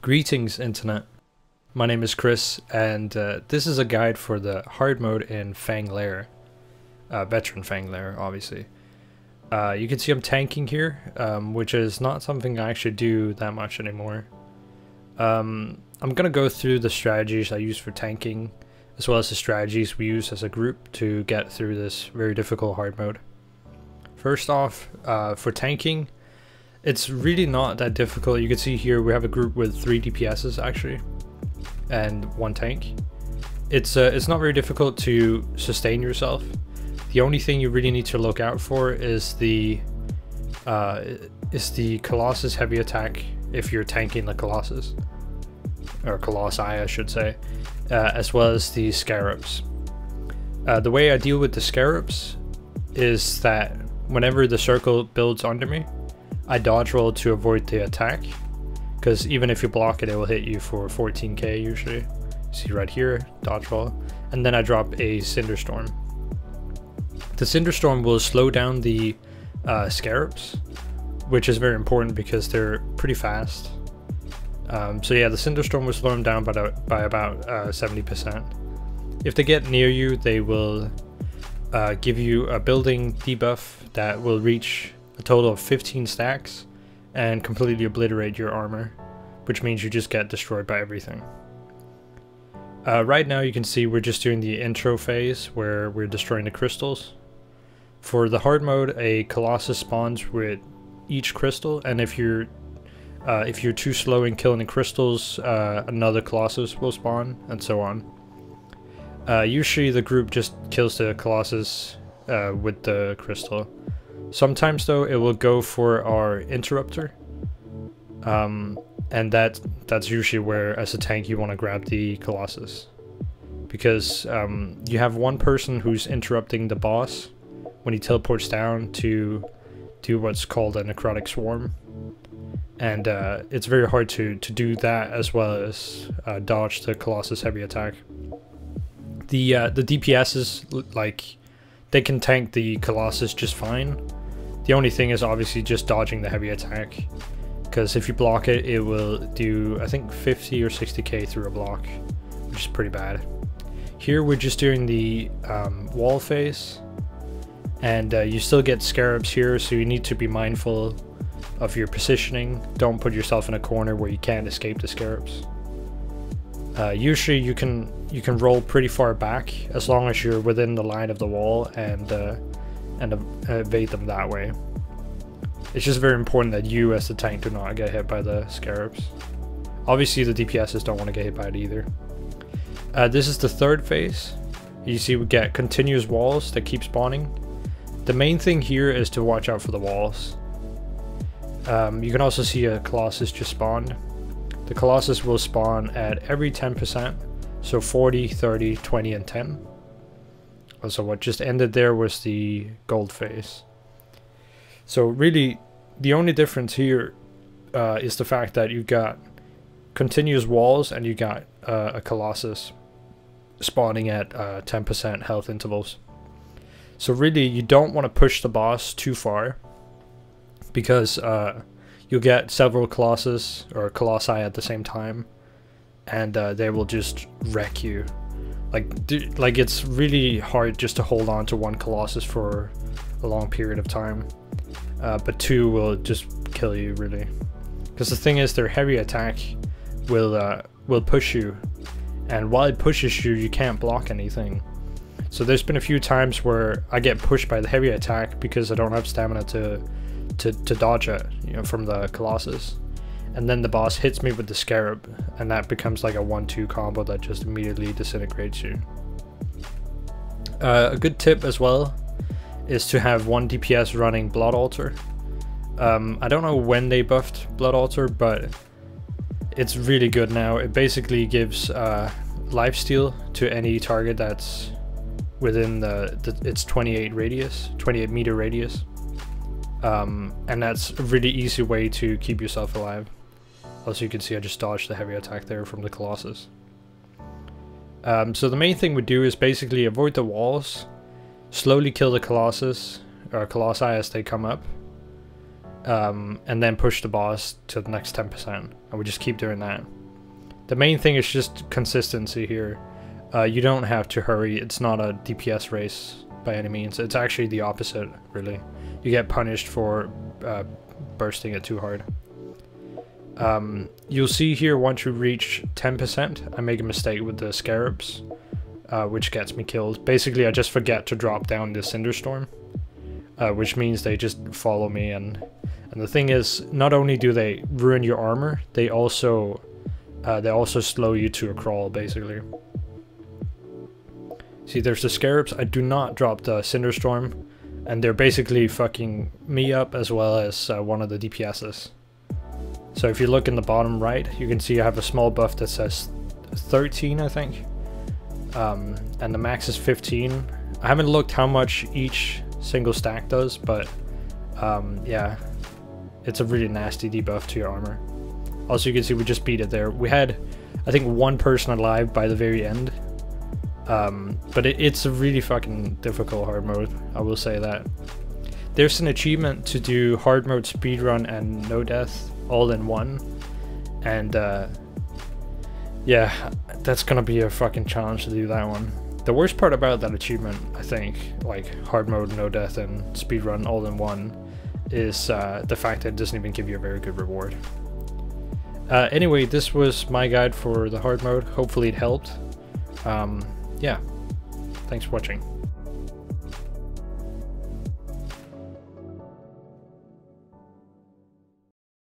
Greetings, Internet. My name is Chris, and this is a guide for the hard mode in Fang Lair. Veteran Fang Lair, obviously. You can see I'm tanking here, which is not something I actually do that much anymore. I'm gonna go through the strategies I use for tanking, as well as the strategies we use as a group to get through this very difficult hard mode. First off, for tanking, it's really not that difficult. You can see here we have a group with 3 DPSs actually, and 1 tank. It's not very difficult to sustain yourself. The only thing you really need to look out for is the Colossus heavy attack if you're tanking the Colossus, or Colossi I should say, as well as the Scarabs. The way I deal with the Scarabs is that whenever the circle builds under me, I dodge roll to avoid the attack, because even if you block it, it will hit you for 14k usually. You see right here, dodge roll, and then I drop a Cinderstorm. The Cinderstorm will slow down the Scarabs, which is very important because they're pretty fast. So yeah, the Cinderstorm will slow them down by about 70%. If they get near you, they will give you a building debuff that will reach a total of 15 stacks and completely obliterate your armor, which means you just get destroyed by everything. Right now you can see we're just doing the intro phase where we're destroying the crystals. For the hard mode, a Colossus spawns with each crystal, and if you're too slow in killing the crystals, another Colossus will spawn, and so on. Usually the group just kills the Colossus with the crystal. Sometimes though it will go for our interrupter, and that's usually where, as a tank, you want to grab the Colossus, because you have one person who's interrupting the boss when he teleports down to do what's called a necrotic swarm, and it's very hard to do that as well as dodge the Colossus heavy attack. The DPSs, like, they can tank the Colossus just fine. The only thing is obviously just dodging the heavy attack, because if you block it, it will do, I think, 50 or 60k through a block, which is pretty bad. Here we're just doing the wall phase, and you still get Scarabs here, so you need to be mindful of your positioning. Don't put yourself in a corner where you can't escape the Scarabs. Usually you can roll pretty far back as long as you're within the line of the wall and evade them that way. It's just very important that you as the tank do not get hit by the Scarabs. Obviously the DPSs don't want to get hit by it either. This is the third phase. You see we get continuous walls that keep spawning. The main thing here is to watch out for the walls. You can also see a Colossus just spawned. The Colossus will spawn at every 10%, so 40, 30, 20, and 10. Also, what just ended there was the gold phase. So really, the only difference here is the fact that you got continuous walls and you got a Colossus spawning at 10% health intervals. So really, you don't want to push the boss too far, because you'll get several Colossus or Colossi at the same time, and they will just wreck you. Like it's really hard just to hold on to one Colossus for a long period of time, but 2 will just kill you really, because the thing is their heavy attack will push you, and while it pushes you, you can't block anything. So there's been a few times where I get pushed by the heavy attack because I don't have stamina to dodge it, you know, from the Colossus, and then the boss hits me with the Scarab, and that becomes like a 1-2 combo that just immediately disintegrates you. A good tip as well is to have 1 DPS running Blood Altar. I don't know when they buffed Blood Altar, but it's really good now. It basically gives lifesteal to any target that's within its 28 meter radius. And that's a really easy way to keep yourself alive. Also, you can see I just dodged the heavy attack there from the Colossus. So the main thing we do is basically avoid the walls, slowly kill the Colossus or Colossi as they come up, and then push the boss to the next 10%, and we just keep doing that. The main thing is just consistency here. You don't have to hurry. It's not a DPS race by any means. It's actually the opposite, really. You get punished for bursting it too hard. You'll see here once you reach 10%, I make a mistake with the scarabs, which gets me killed. Basically, I just forget to drop down the Cinderstorm, which means they just follow me. And the thing is, not only do they ruin your armor, they also slow you to a crawl, basically. See, there's the scarabs. I do not drop the Cinderstorm, and they're basically fucking me up as well as one of the DPSs. So if you look in the bottom right, you can see I have a small buff that says 13, I think. And the max is 15. I haven't looked how much each single stack does, but yeah, it's a really nasty debuff to your armor. Also, you can see we just beat it there. We had, I think, one person alive by the very end. But it's a really fucking difficult hard mode, I will say that. There's an achievement to do hard mode speedrun and no death all in one. And yeah, that's gonna be a fucking challenge to do that one. The worst part about that achievement, I think, like hard mode, no death, and speedrun all in one, is the fact that it doesn't even give you a very good reward. Anyway, this was my guide for the hard mode. Hopefully it helped. Yeah, thanks for watching.